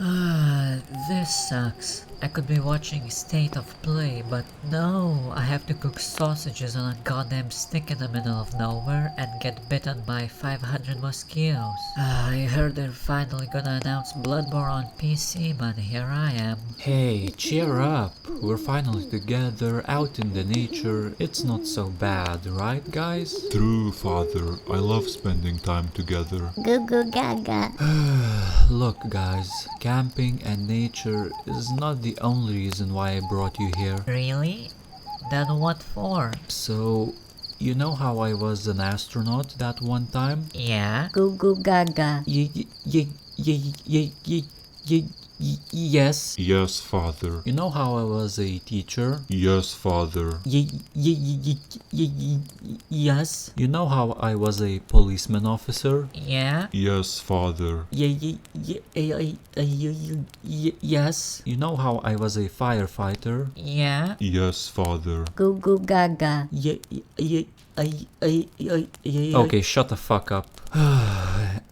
This sucks. I could be watching State of Play, but no, I have to cook sausages on a goddamn stick in the middle of nowhere and get bitten by 500 mosquitoes. I heard they're finally gonna announce Bloodborne on PC, but here I am. Hey, cheer up. We're finally together, out in the nature. It's not so bad, right, guys? True, father. I love spending time together. Goo goo gaga. Look, guys, camping and nature is not the only reason why I brought you here. Really? Then what for? So, you know how I was an astronaut that one time? Yeah? Goo goo gaga. Yes. Yes, father. You know how I was a teacher? Yes, father. Yes. You know how I was a policeman officer? Yeah? Yes, father. Yes. You know how I was a firefighter? Yeah? Yes, father. Goo goo gaga. Okay, shut the fuck up.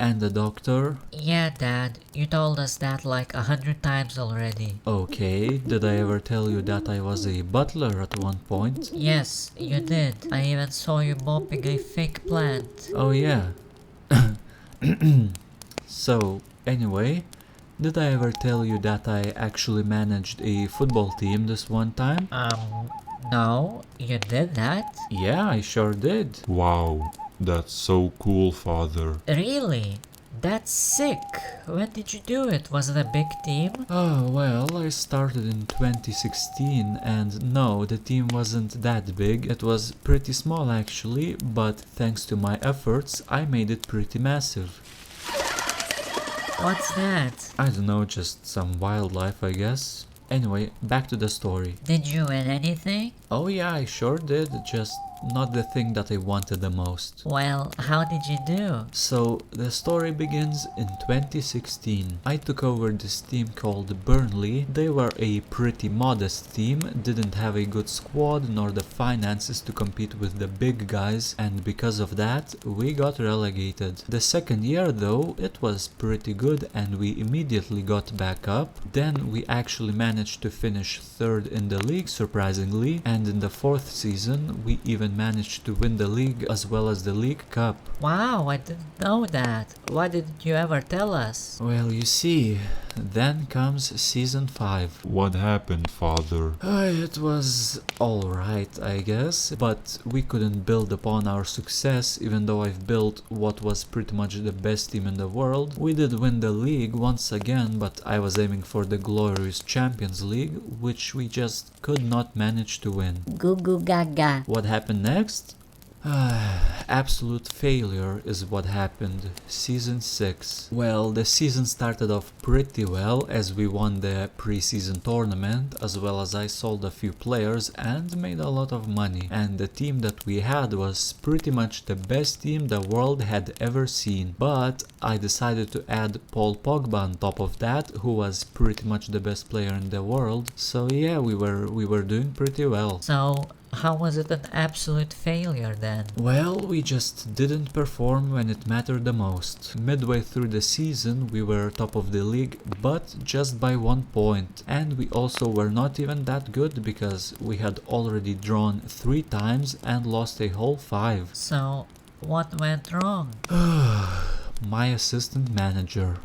And the doctor? Yeah, Dad. You told us that like 100 times already. Okay, did I ever tell you that I was a butler at one point? Yes, you did. I even saw you mopping a fake plant. Oh yeah. So, anyway, did I ever tell you that I actually managed a football team this one time? No, you did that? Yeah, I sure did. Wow. That's so cool, father. Really? That's sick. When did you do it? Was it a big team? Oh, well, I started in 2016 and no, the team wasn't that big. It was pretty small actually, but thanks to my efforts, I made it pretty massive. What's that? I don't know, just some wildlife, I guess. Anyway, back to the story. Did you win anything? Oh yeah, I sure did, just not the thing that I wanted the most. Well, how did you do? So, the story begins in 2016. I took over this team called Burnley. They were a pretty modest team, didn't have a good squad nor the finances to compete with the big guys, and because of that, we got relegated. The second year though, it was pretty good and we immediately got back up. Then we actually managed to finish third in the league surprisingly, and in the fourth season we even managed to win the league as well as the League Cup. Wow, I didn't know that. Why didn't you ever tell us? Well, you see, then comes season 5. What happened, father? It was alright, I guess, but we couldn't build upon our success even though I've built what was pretty much the best team in the world. We did win the league once again, but I was aiming for the glorious Champions League, which we just could not manage to win. Goo goo gaga. What happened next? Absolute failure is what happened. Season 6. Well, the season started off pretty well as we won the pre-season tournament, as well as I sold a few players and made a lot of money. And the team that we had was pretty much the best team the world had ever seen. But I decided to add Paul Pogba on top of that, who was pretty much the best player in the world. So yeah, we were doing pretty well. So, how was it an absolute failure then? Well, we just didn't perform when it mattered the most. Midway through the season we were top of the league, but just by 1 point. And we also were not even that good because we had already drawn 3 times and lost a whole 5. So, what went wrong? My assistant manager.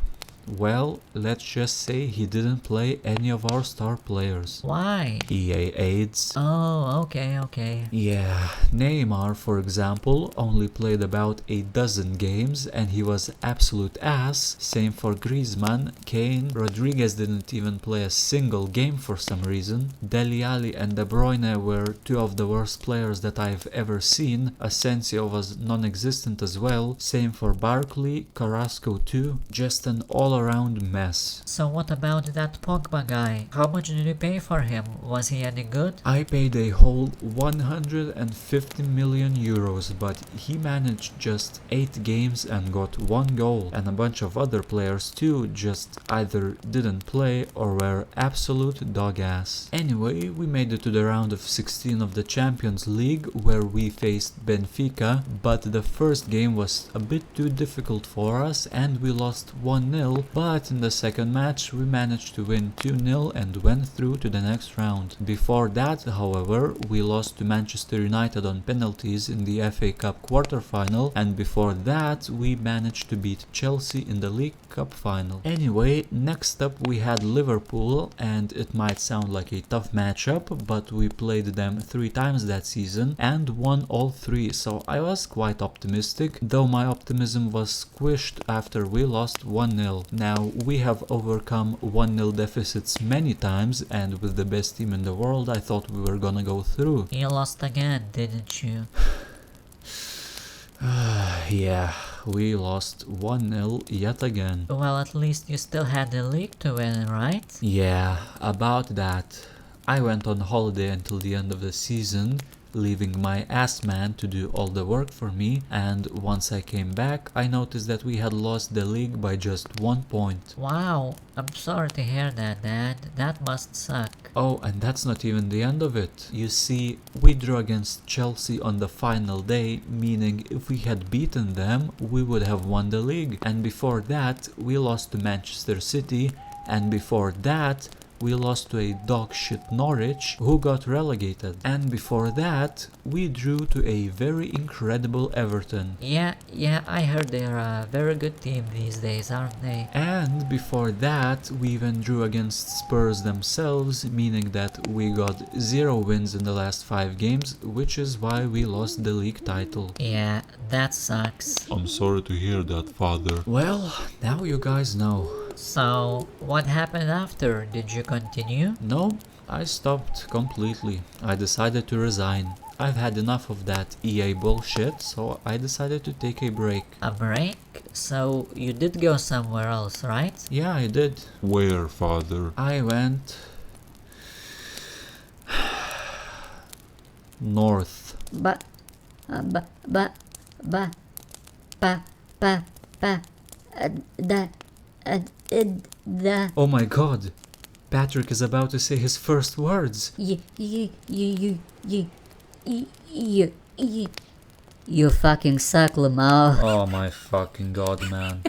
Well, let's just say he didn't play any of our star players. Why? EA AIDS. Oh, okay. Yeah, Neymar, for example, only played about a dozen games and he was absolute ass. Same for Griezmann, Kane, Rodriguez didn't even play a single game for some reason. Dele Alli and De Bruyne were 2 of the worst players that I've ever seen. Asensio was non-existent as well. Same for Barkley, Carrasco too. Just an all-around mess. So what about that Pogba guy? How much did you pay for him? Was he any good? I paid a whole 150 million euros, but he managed just 8 games and got 1 goal, and a bunch of other players too just either didn't play or were absolute dog ass. Anyway, we made it to the round of 16 of the Champions League where we faced Benfica, but the first game was a bit too difficult for us and we lost 1-0 well, but in the second match we managed to win 2-0 and went through to the next round. Before that, however, we lost to Manchester United on penalties in the FA Cup quarter-final, and before that we managed to beat Chelsea in the League Cup final. Anyway, next up we had Liverpool, and it might sound like a tough matchup, but we played them 3 times that season and won all 3, so I was quite optimistic, though my optimism was squished after we lost 1-0. Now, we have overcome 1-0 deficits many times, and with the best team in the world I thought we were gonna go through. You lost again, didn't you? Yeah, we lost 1-0 yet again. Well, at least you still had the league to win, right? Yeah, about that. I went on holiday until the end of the season, leaving my ass man to do all the work for me, and once I came back I noticed that we had lost the league by just 1 point. Wow, I'm sorry to hear that, Dad. That must suck. Oh, and that's not even the end of it. You see, we drew against Chelsea on the final day, meaning if we had beaten them, we would have won the league. And before that, we lost to Manchester City, and before that, we lost to a dog shit Norwich, who got relegated. And before that, we drew to a very incredible Everton. Yeah, I heard they're a very good team these days, aren't they? And before that, we even drew against Spurs themselves, meaning that we got 0 wins in the last 5 games, which is why we lost the league title. Yeah, that sucks. I'm sorry to hear that, father. Well, now you guys know. So, what happened after? Did you continue? No, I stopped completely. I decided to resign. I've had enough of that EA bullshit, so I decided to take a break. A break? So, you did go somewhere else, right? Yeah, I did. Where, father? I went north. Ba, ba, ba, ba, pa, pa, pa, da, da. Oh my god, Patrick is about to say his first words. You fucking suck, Lamau. Oh my fucking god, man.